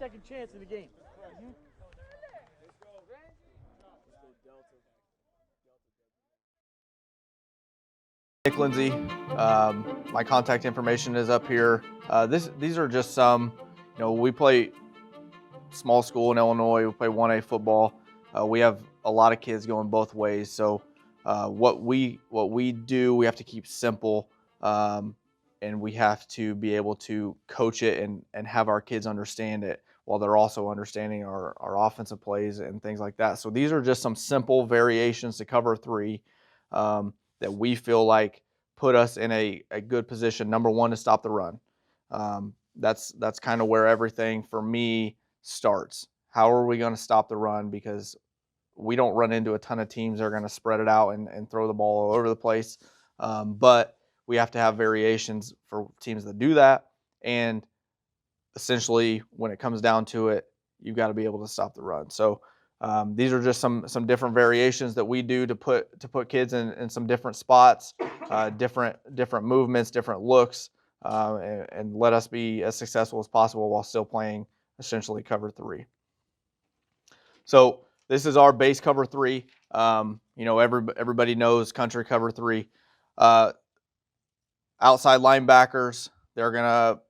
second chance in the game. Lindsey. My contact information is up here. These are just some, we play small school in Illinois. We play 1A football. We have a lot of kids going both ways. So what we do, we have to keep simple, and we have to be able to coach it and have our kids understand it while they're also understanding our offensive plays and things like that. So these are just some simple variations to cover three that we feel like put us in a good position. Number one, to stop the run. That's kind of where everything for me starts. How are we going to stop the run? Because we don't run into a ton of teams that are going to spread it out and throw the ball all over the place. But we have to have variations for teams that do that. And essentially, when it comes down to it, you've got to be able to stop the run. So these are just some different variations that we do to put kids in some different spots, different movements, different looks, and let us be as successful as possible while still playing essentially cover three. So this is our base cover three. Everybody knows country cover three. Outside linebackers, they're gonna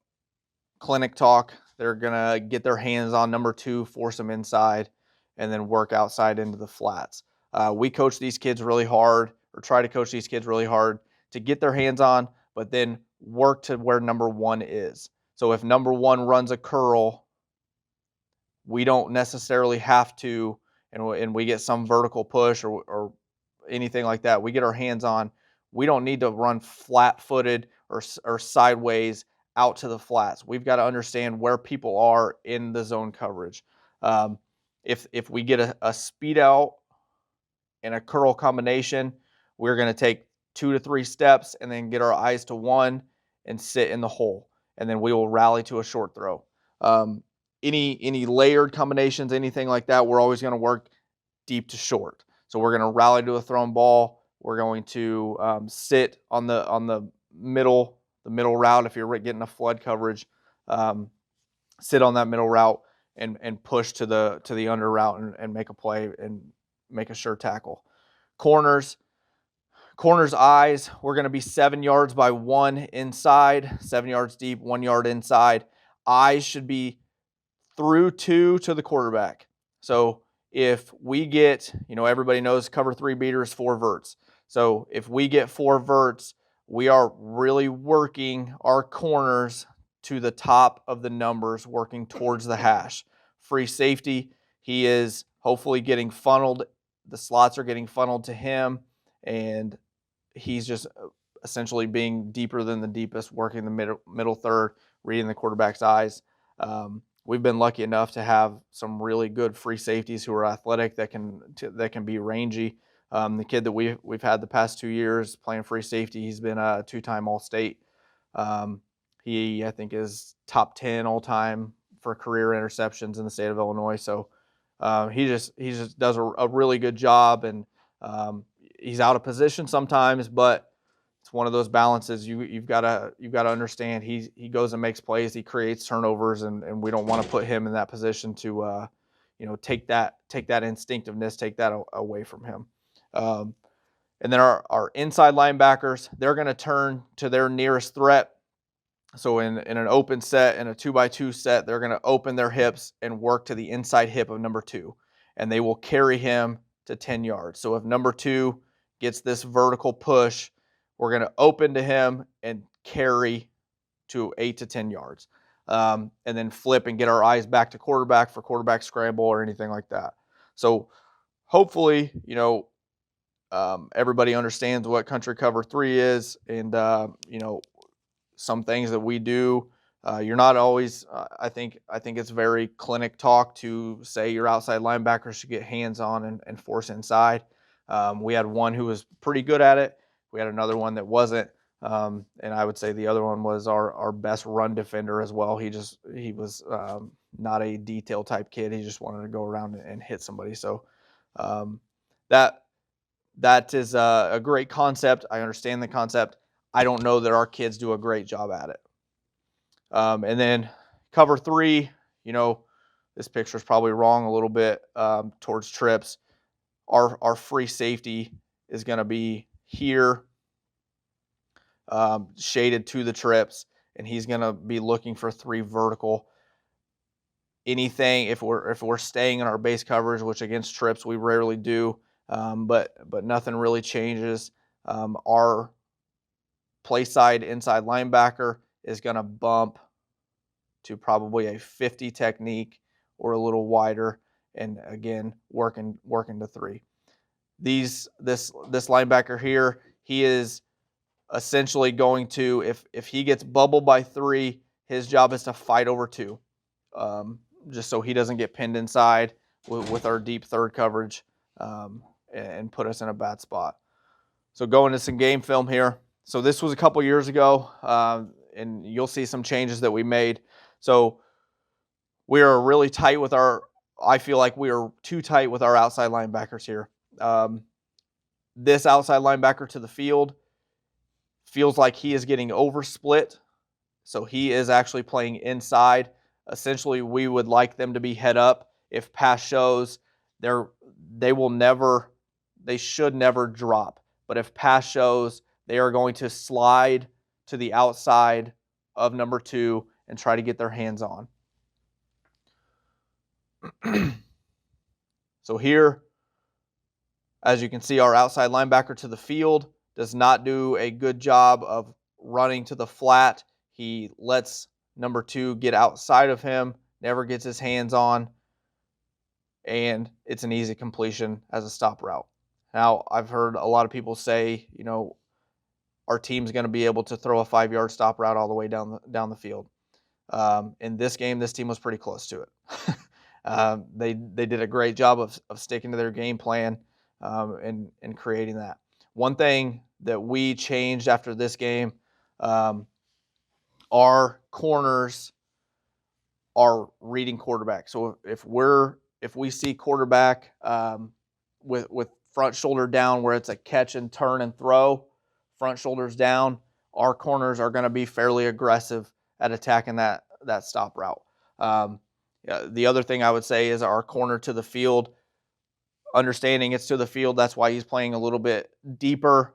clinic talk. They're gonna get their hands on number two, force them inside, and then work outside into the flats. We coach these kids really hard, or try to coach these kids really hard to get their hands on, but then work to where number one is. So if number one runs a curl, we don't necessarily have to, and we get some vertical push or anything like that. We get our hands on. We don't need to run flat-footed or sideways out to the flats. We've got to understand where people are in the zone coverage. If we get a speed out and a curl combination, we're going to take 2 to 3 steps and then get our eyes to one and sit in the hole. And then we will rally to a short throw. Any layered combinations, anything like that, we're always going to work deep to short. So we're going to rally to a thrown ball. We're going to sit on the middle route. If you're getting a flood coverage, sit on that middle route and push to the under route and make a play and make a sure tackle. Corners eyes, we're going to be 7 yards by 1 inside, 7 yards deep, 1 yard inside. Eyes should be through 2 to the quarterback. So if we get, everybody knows cover 3 beater is 4 verts. So if we get 4 verts, we are really working our corners to the top of the numbers, working towards the hash. Free safety, he is hopefully getting funneled. The slots are getting funneled to him, and he's just essentially being deeper than the deepest, working the middle third, reading the quarterback's eyes. We've been lucky enough to have some really good free safeties who are athletic that can be rangy. The kid that we've had the past 2 years playing free safety, he's been a 2-time All-State. He, I think, is top 10 all-time for career interceptions in the state of Illinois. So he just does a really good job, and he's out of position sometimes, but it's one of those balances you've got to understand. He goes and makes plays, he creates turnovers, and we don't want to put him in that position to take that instinctiveness, take that away from him. And then our inside linebackers, they're going to turn to their nearest threat. So in an open set, in a 2x2 set, they're going to open their hips and work to the inside hip of number 2, and they will carry him to 10 yards. So if number 2 gets this vertical push, we're going to open to him and carry to 8 to 10 yards, and then flip and get our eyes back to quarterback for quarterback scramble or anything like that. So hopefully, everybody understands what country cover 3 is, and some things that we do. You're not always. I think it's very clinic talk to say your outside linebackers should get hands on and force inside. We had one who was pretty good at it. We had another one that wasn't, and I would say the other one was our best run defender as well. He was not a detail type kid. He just wanted to go around and hit somebody. So that is a great concept. I understand the concept. I don't know that our kids do a great job at it. And then cover 3, this picture is probably wrong a little bit towards trips. Our free safety is going to be here, shaded to the trips, and he's going to be looking for 3 vertical. Anything, if we're staying in our base coverage, which against trips we rarely do, but nothing really changes. Our play side inside linebacker is going to bump to probably a 50 technique or a little wider, and again working to 3. This linebacker here, he is essentially going to, if he gets bubbled by 3, his job is to fight over 2, just so he doesn't get pinned inside with our deep third coverage and put us in a bad spot. So going to some game film here. So this was a couple years ago, and you'll see some changes that we made. So we are really tight with I feel like we are too tight with our outside linebackers here. This outside linebacker to the field feels like he is getting oversplit. So he is actually playing inside. Essentially, we would like them to be head up. If pass shows, they should never drop. But if pass shows, they are going to slide to the outside of number 2 and try to get their hands on. So here, as you can see, our outside linebacker to the field does not do a good job of running to the flat. He lets number 2 get outside of him, never gets his hands on, and it's an easy completion as a stop route. Now, I've heard a lot of people say, our team's going to be able to throw a 5-yard stop route all the way down the field. In this game, this team was pretty close to it. They did a great job of sticking to their game plan and creating that. One thing that we changed after this game, our corners are reading quarterback. So if we see quarterback with front shoulder down, where it's a catch and turn and throw, front shoulders down, our corners are going to be fairly aggressive at attacking that stop route. The other thing I would say is our corner to the field, understanding it's to the field, that's why he's playing a little bit deeper.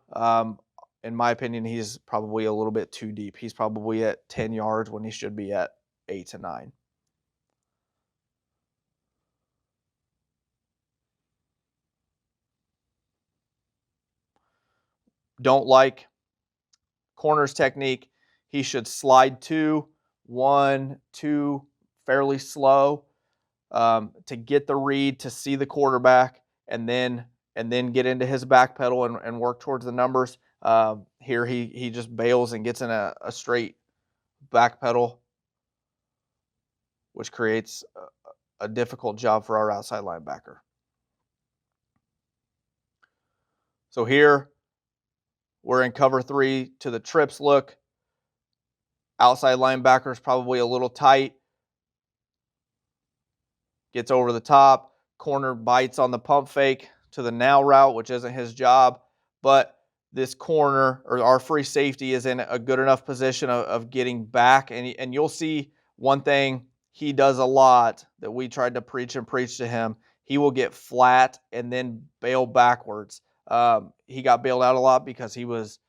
In my opinion, he's probably a little bit too deep. He's probably at 10 yards when he should be at 8 to 9. Don't like corner's technique. He should slide 2, 1, 2, fairly slow to get the read, to see the quarterback, and then get into his back pedal and work towards the numbers. Here he just bails and gets in a straight back pedal, which creates a difficult job for our outside linebacker. So here we're in cover 3 to the trips look. Outside linebacker is probably a little tight. Gets over the top. Corner bites on the pump fake to the now route, which isn't his job. But this corner, or our free safety, is in a good enough position of getting back. And you'll see one thing he does a lot that we tried to preach to him. He will get flat and then bail backwards. He got bailed out a lot because he was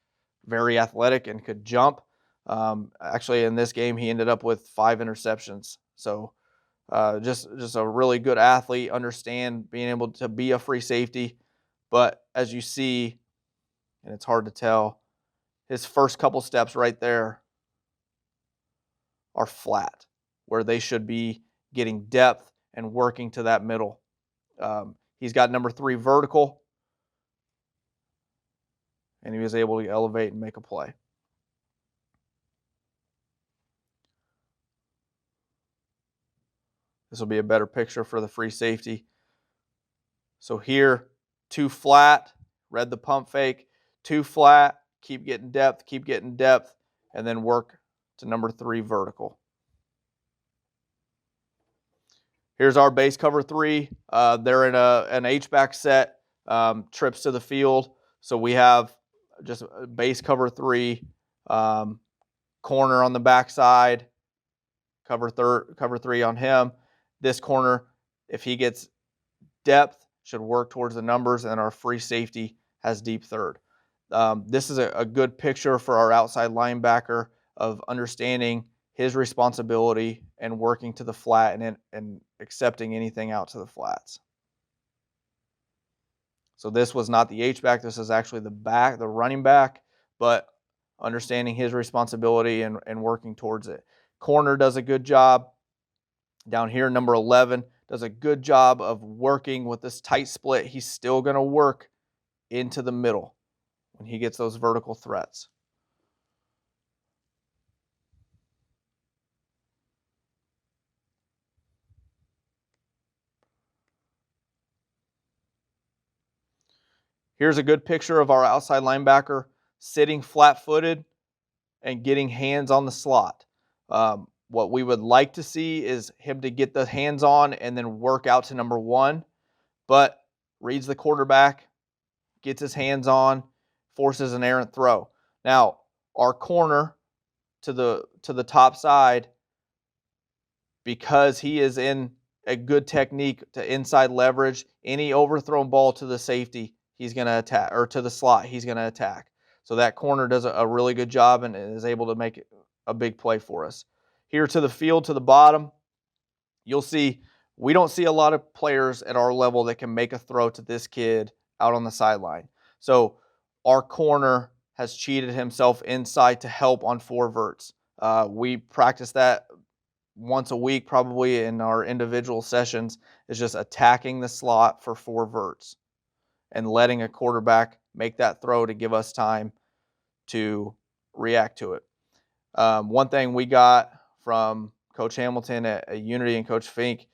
very athletic and could jump. Actually, in this game, he ended up with 5 interceptions. So just a really good athlete, understand being able to be a free safety. But as you see, and it's hard to tell, his first couple steps right there are flat, where they should be getting depth and working to that middle. He's got number 3 vertical, and he was able to elevate and make a play. This will be a better picture for the free safety. So here, 2 flat, read the pump fake, 2 flat, keep getting depth, and then work to number 3 vertical. Here's our base cover 3. They're in an H-back set, trips to the field. So we have just base cover 3, corner on the backside, cover 3 on him, This corner, if he gets depth, should work towards the numbers, and our free safety has deep third. This is a good picture for our outside linebacker of understanding his responsibility and working to the flat and accepting anything out to the flats. So this was not the H-back. This is actually the running back, but understanding his responsibility and working towards it. Corner does a good job. Down here, number 11 does a good job of working with this tight split. He's still going to work into the middle when he gets those vertical threats. Here's a good picture of our outside linebacker sitting flat-footed and getting hands on the slot. What we would like to see is him to get the hands on and then work out to number 1, but reads the quarterback, gets his hands on, forces an errant throw. Now, our corner to the top side, because he is in a good technique to inside leverage, any overthrown ball to the safety, he's going to attack, or to the slot, he's going to attack. So that corner does a really good job and is able to make a big play for us. Here to the field, to the bottom, you'll see we don't see a lot of players at our level that can make a throw to this kid out on the sideline. So our corner has cheated himself inside to help on 4 verts. We practice that once a week probably in our individual sessions, is just attacking the slot for 4 verts and letting a quarterback make that throw to give us time to react to it. One thing we got from Coach Hamilton at Unity and Coach Fink,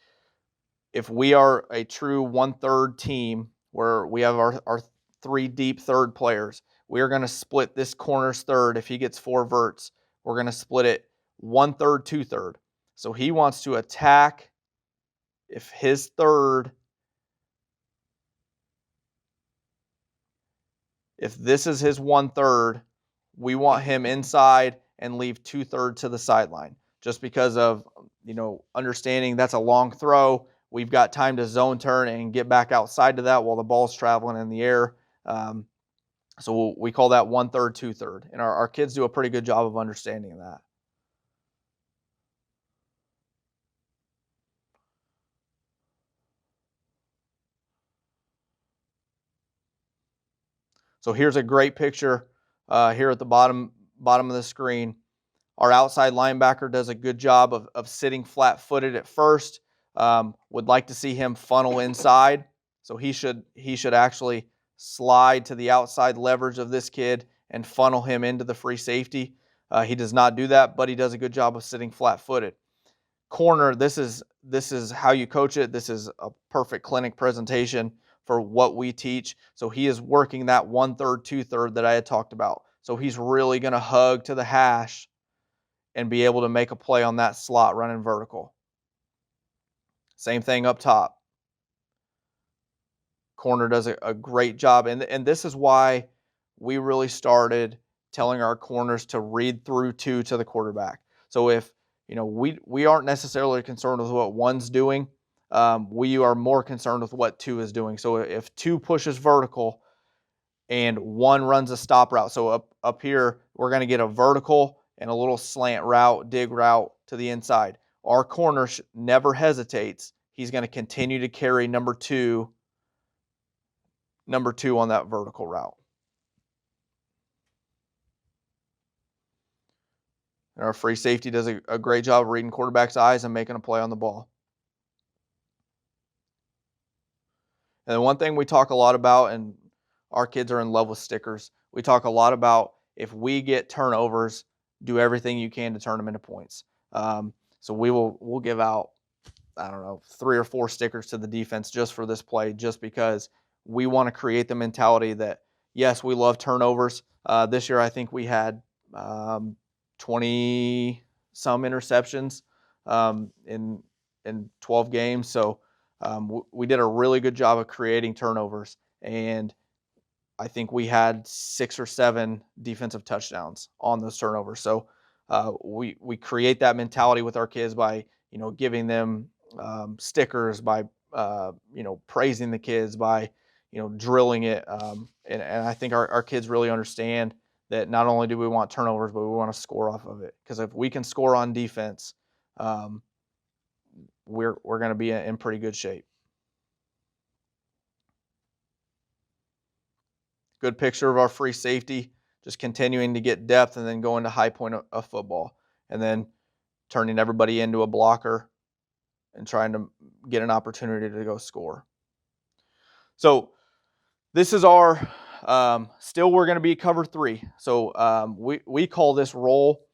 if we are a true 1/3 team where we have our 3 deep third players, we are going to split this corner's third. If he gets 4 verts, we're going to split it 1/3, 2/3. So he wants to attack if his third, if this is his 1/3, we want him inside and leave 2/3 to the sideline. Just because of, understanding that's a long throw. We've got time to zone turn and get back outside to that while the ball's traveling in the air. So we call that 1/3, 2/3. And our kids do a pretty good job of understanding that. So here's a great picture here at the bottom of the screen. Our outside linebacker does a good job of sitting flat-footed at first. Would like to see him funnel inside. So he should actually slide to the outside leverage of this kid and funnel him into the free safety. He does not do that, but he does a good job of sitting flat-footed. Corner, this is how you coach it. This is a perfect clinic presentation for what we teach. So he is working that 1/3, 2/3 that I had talked about. So he's really going to hug to the hash and be able to make a play on that slot running vertical. Same thing up top. Corner does a great job. And this is why we really started telling our corners to read through 2 to the quarterback. So if, we aren't necessarily concerned with what 1's doing, we are more concerned with what 2 is doing. So if 2 pushes vertical and 1 runs a stop route, so up here, we're going to get a vertical and a little slant route, dig route to the inside. Our corner never hesitates. He's going to continue to carry number two on that vertical route. And our free safety does a great job of reading quarterback's eyes and making a play on the ball. And one thing we talk a lot about, and our kids are in love with stickers, we talk a lot about if we get turnovers, do everything you can to turn them into points. So we'll give out, 3 or 4 stickers to the defense just for this play, just because we want to create the mentality that, yes, we love turnovers. This year, I think we had 20 some interceptions in 12 games. So we did a really good job of creating turnovers, and I think we had 6 or 7 defensive touchdowns on those turnovers. So we create that mentality with our kids by giving them stickers, by praising the kids, by drilling it. And I think our kids really understand that not only do we want turnovers, but we want to score off of it. Because if we can score on defense, we're going to be in pretty good shape. Good picture of our free safety, just continuing to get depth and then going to high point of football, and then turning everybody into a blocker and trying to get an opportunity to go score. So this is our, still we're going to be cover 3. So we call this roll.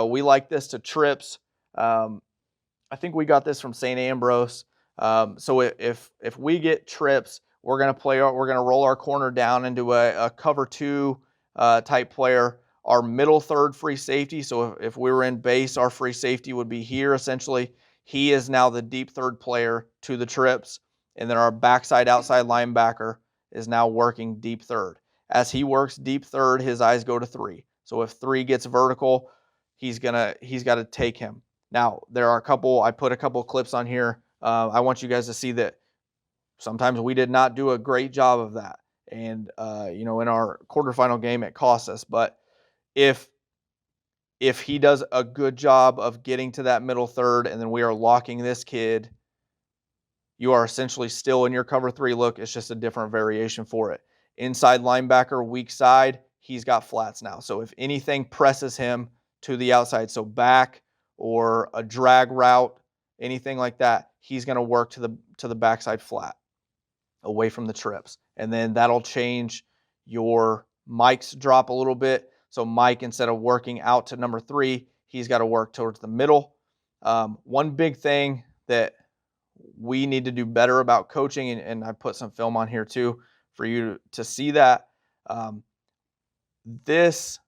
We like this to trips. I think we got this from St. Ambrose. So if we get trips, we're going to roll our corner down into a cover 2 type player. Our middle third free safety. So if we were in base, our free safety would be here essentially. He is now the deep third player to the trips. And then our backside outside linebacker is now working deep third. As he works deep third, his eyes go to 3. So if 3 gets vertical, he's got to take him. Now, I put a couple clips on here. I want you guys to see that sometimes we did not do a great job of that. And, in our quarterfinal game, it cost us. But if he does a good job of getting to that middle third and then we are locking this kid, you are essentially still in your cover 3 look. It's just a different variation for it. Inside linebacker, weak side, he's got flats now. So if anything presses him to the outside, so back or a drag route, anything like that, he's going to work to the backside flat away from the trips. And then that'll change your Mike's drop a little bit. So Mike, instead of working out to number 3, he's got to work towards the middle. One big thing that we need to do better about coaching, and I put some film on here too for you to see that. This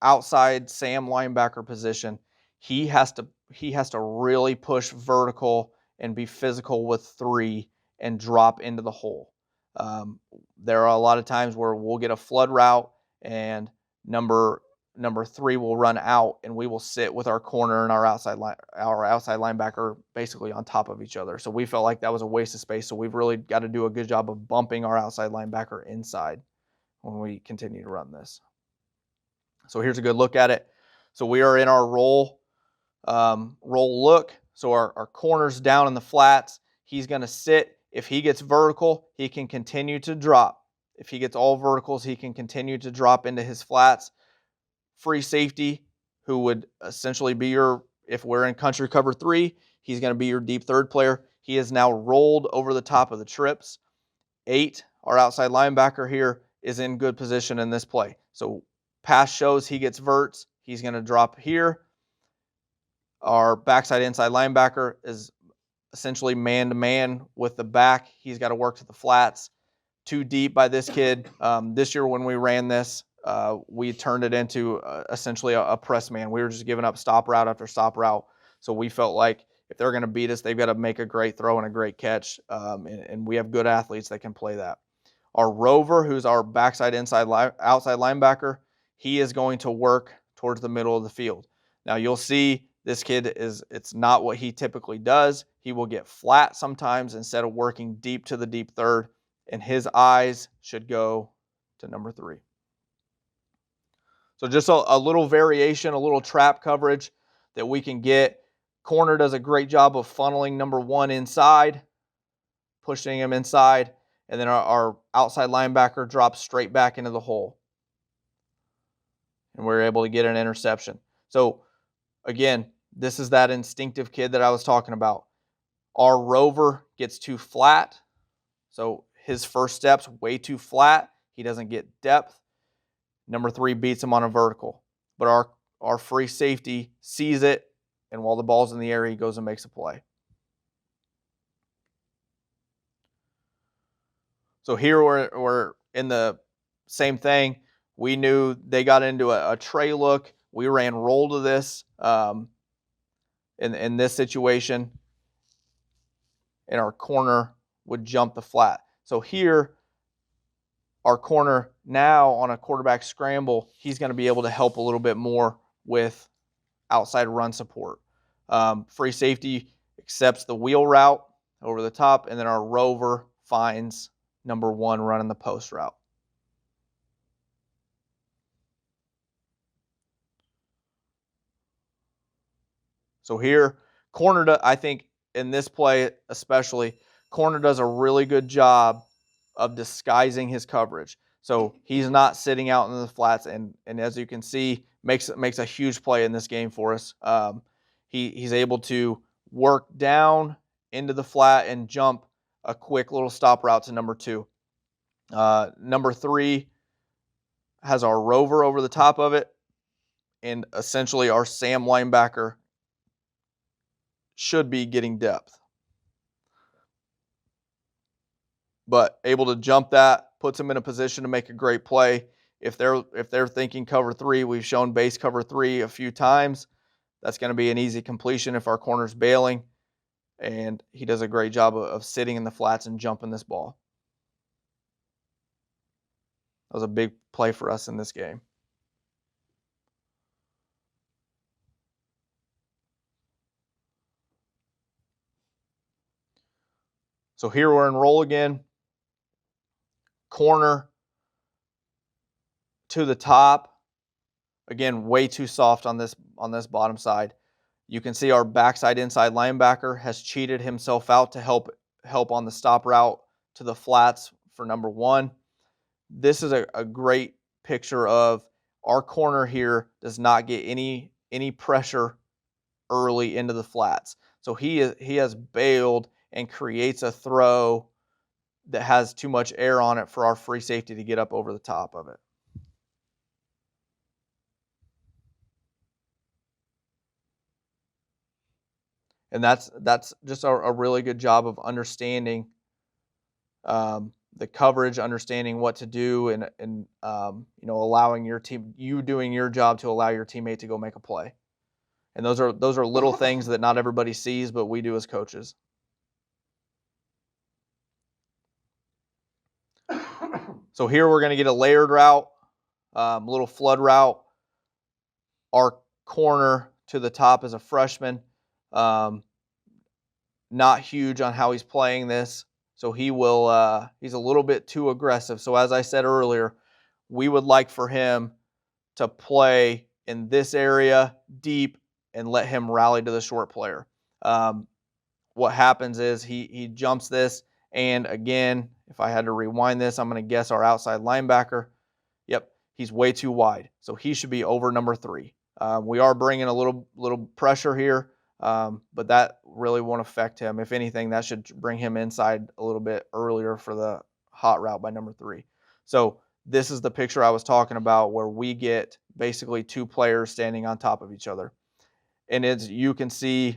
outside Sam linebacker position, he has to really push vertical and be physical with 3 and drop into the hole. There are a lot of times where we'll get a flood route and number 3 will run out, and we will sit with our corner and our outside linebacker basically on top of each other. So we felt like that was a waste of space. So we've really got to do a good job of bumping our outside linebacker inside when we continue to run this. So here's a good look at it. So we are in our roll look. So our corner's down in the flats. He's going to sit. If he gets vertical, he can continue to drop. If he gets all verticals, he can continue to drop into his flats. Free safety, who would essentially be if we're in country cover 3, he's going to be your deep third player. He is now rolled over the top of the trips. 8, our outside linebacker here, is in good position in this play. So pass shows he gets verts. He's going to drop here. Our backside inside linebacker is essentially man-to-man with the back. He's got to work to the flats. Too deep by this kid. This year when we ran this, we turned it into essentially a press man. We were just giving up stop route after stop route. So we felt like if they're going to beat us, they've got to make a great throw and a great catch. And we have good athletes that can play that. Our rover, who's our backside outside linebacker, he is going to work towards the middle of the field. Now you'll see this kid it's not what he typically does. He will get flat sometimes instead of working deep to the deep third, and his eyes should go to number 3. So just a little variation, a little trap coverage that we can get. Corner does a great job of funneling number 1 inside, pushing him inside, and then our outside linebacker drops straight back into the hole. And we're able to get an interception. So again, this is that instinctive kid that I was talking about. Our rover gets too flat. So his first step's way too flat. He doesn't get depth. Number 3 beats him on a vertical. But our free safety sees it, and while the ball's in the air, he goes and makes a play. So here we're in the same thing. We knew they got into a tray look. We ran roll to this in this situation, and our corner would jump the flat. So here, our corner now on a quarterback scramble, he's going to be able to help a little bit more with outside run support. Free safety, accepts the wheel route over the top, and then our rover finds number 1 running the post route. So here, corner, I think in this play especially, corner does a really good job of disguising his coverage. So he's not sitting out in the flats, and as you can see, makes a huge play in this game for us. He's able to work down into the flat and jump a quick little stop route to number 2. Number 3 has our rover over the top of it, and essentially our Sam linebacker should be getting depth. But able to jump that puts them in a position to make a great play. If they're thinking cover 3, we've shown base cover 3 a few times. That's going to be an easy completion if our corner's bailing, and he does a great job of sitting in the flats and jumping this ball. That was a big play for us in this game. So here we're in roll again. Corner to the top. Again, way too soft on this bottom side. You can see our backside inside linebacker has cheated himself out to help on the stop route to the flats for number 1. This is a great picture of our corner here does not get any pressure early into the flats. So he has bailed and creates a throw that has too much air on it for our free safety to get up over the top of it. And that's just a really good job of understanding the coverage, understanding what to do, and allowing your team, you doing your job to allow your teammate to go make a play. And those are little things that not everybody sees, but we do as coaches. So here we're going to get a layered route, little flood route. Our corner to the top is a freshman. Not huge on how he's playing this. So he's a little bit too aggressive. So as I said earlier, we would like for him to play in this area deep and let him rally to the short player. What happens is he jumps this, and again, if I had to rewind this, I'm going to guess our outside linebacker. Yep, he's way too wide. So he should be over number 3. We are bringing a little pressure here. But that really won't affect him. If anything, that should bring him inside a little bit earlier for the hot route by number 3. So this is the picture I was talking about, where we get basically 2 players standing on top of each other. And as you can see,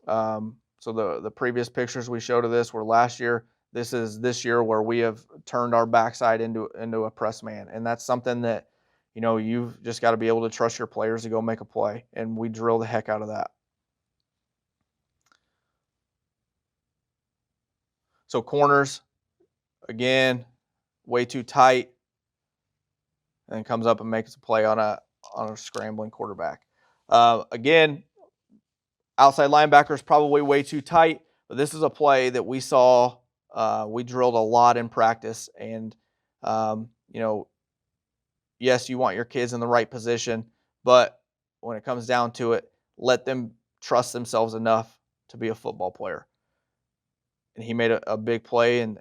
so the previous pictures we showed of this were last year. This is this year where we have turned our backside into a press man. And that's something that, you've just got to be able to trust your players to go make a play. And we drill the heck out of that. So corners, again, way too tight, and comes up and makes a play on a scrambling quarterback. Again, outside linebacker is probably way too tight, but this is a play that we saw. We drilled a lot in practice, and yes, you want your kids in the right position, but when it comes down to it, let them trust themselves enough to be a football player. And he made a big play and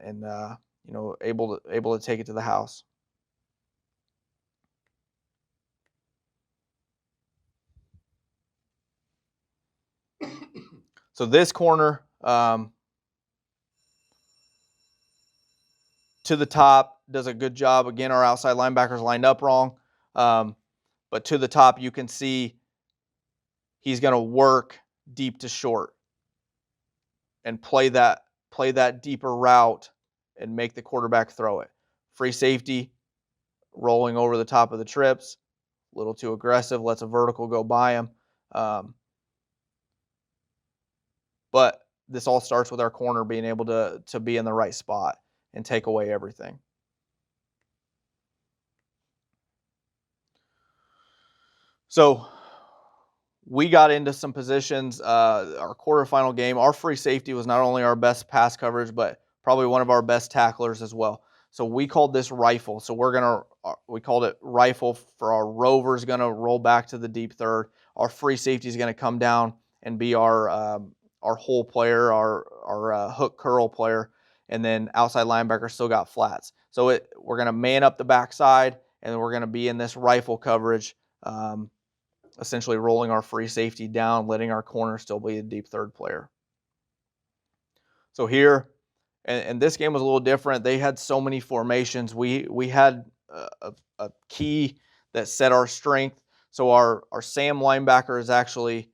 able to take it to the house. So this corner to the top does a good job. Again, our outside linebackers lined up wrong, but to the top you can see he's going to work deep to short and play that deeper route and make the quarterback throw it. Free safety, rolling over the top of the trips, a little too aggressive, lets a vertical go by him. But this all starts with our corner being able to be in the right spot and take away everything. So we got into some positions, our quarterfinal game. Our free safety was not only our best pass coverage, but probably one of our best tacklers as well. So we called this rifle. So we called it rifle for our rover's going to roll back to the deep third. Our free safety is going to come down and be our hole player, our hook curl player, and then outside linebacker still got flats. So we're going to man up the backside, and then we're going to be in this rifle coverage. Essentially rolling our free safety down, letting our corner still be a deep third player. So here, and this game was a little different. They had so many formations. We had a key that set our strength. So our Sam linebacker is actually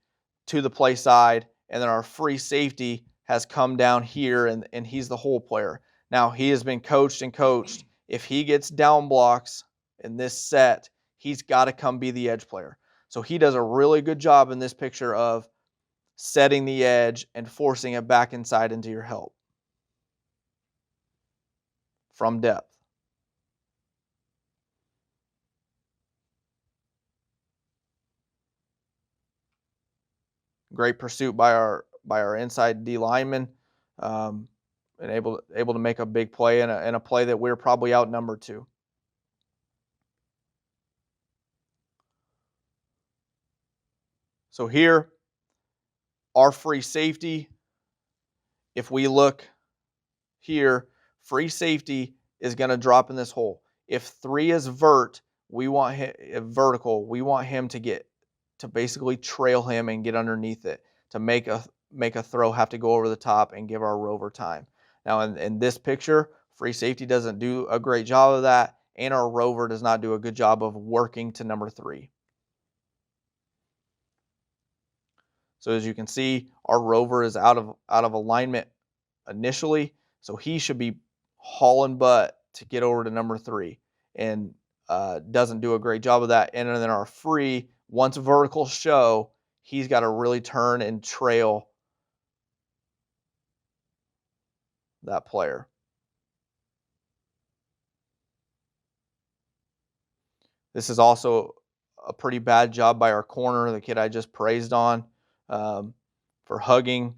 to the play side, and then our free safety has come down here, and he's the hole player. Now, he has been coached and coached. If he gets down blocks in this set, he's got to come be the edge player. So he does a really good job in this picture of setting the edge and forcing it back inside into your help from depth. Great pursuit by our inside D lineman, and able to make a big play in a play that we're probably outnumbered to. So here, our free safety, if we look here, free safety is going to drop in this hole. If 3 is vertical, we want him to basically trail him and get underneath it to make a throw have to go over the top and give our rover time. Now in this picture, free safety doesn't do a great job of that, and our rover does not do a good job of working to number 3. So as you can see, our rover is out of alignment initially, so he should be hauling butt to get over to number 3, and doesn't do a great job of that. And then our free, once verticals show, he's got to really turn and trail that player. This is also a pretty bad job by our corner, the kid I just praised on, for hugging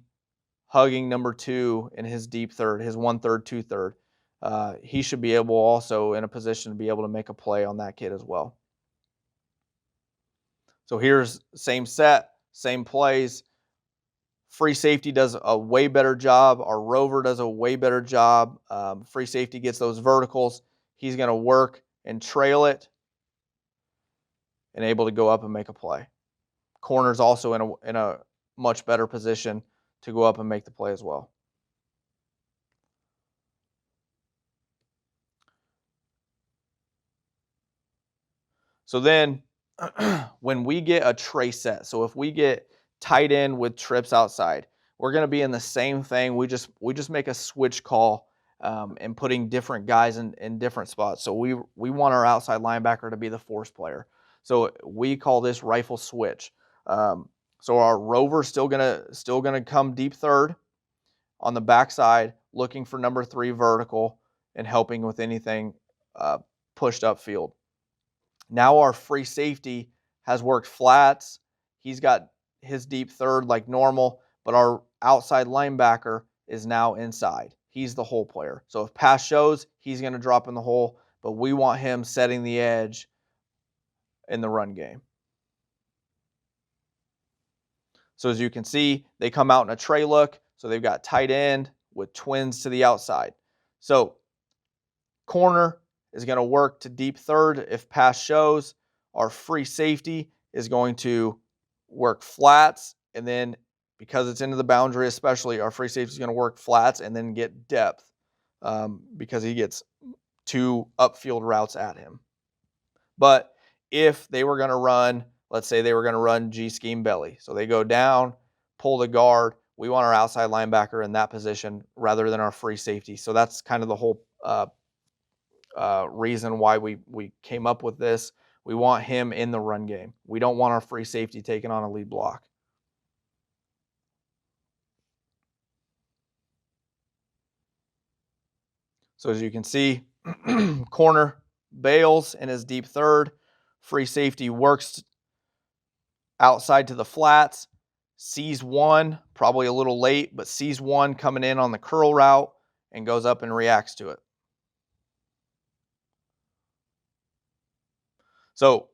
number 2 in his deep third, his 1/3, 2/3. He should be able also in a position to be able to make a play on that kid as well. So here's same set, same plays. Free safety does a way better job. Our rover does a way better job. Free safety gets those verticals. He's going to work and trail it and able to go up and make a play. Corner's also in a much better position to go up and make the play as well. So then when we get a tray set, so if we get tight end with trips outside, we're going to be in the same thing. We just make a switch call, and putting different guys in different spots. So we want our outside linebacker to be the force player. So we call this rifle switch. So our rover's still gonna come deep third on the backside, looking for number 3 vertical and helping with anything pushed upfield. Now our free safety has worked flats. He's got his deep third like normal, but our outside linebacker is now inside. He's the hole player. So if pass shows, he's going to drop in the hole, but we want him setting the edge in the run game. So as you can see, they come out in a tray look. So they've got tight end with twins to the outside. So corner is going to work to deep third if pass shows. Our free safety is going to work flats, and then because it's into the boundary especially, our free safety is going to work flats and then get depth, because he gets 2 upfield routes at him. But if they were going to run, let's say they were going to run G scheme belly, so they go down, pull the guard, we want our outside linebacker in that position rather than our free safety. So that's kind of the whole reason why we came up with this. We want him in the run game. We don't want our free safety taking on a lead block. So as you can see, corner bails in his deep third. Free safety works outside to the flats, sees one, probably a little late, but sees one coming in on the curl route and goes up and reacts to it. So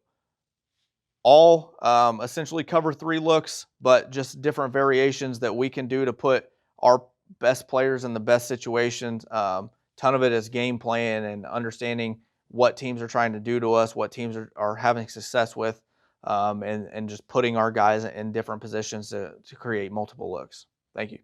all essentially cover 3 looks, but just different variations that we can do to put our best players in the best situations. Ton of it is game plan and understanding what teams are trying to do to us, what teams are having success with, and just putting our guys in different positions to create multiple looks. Thank you.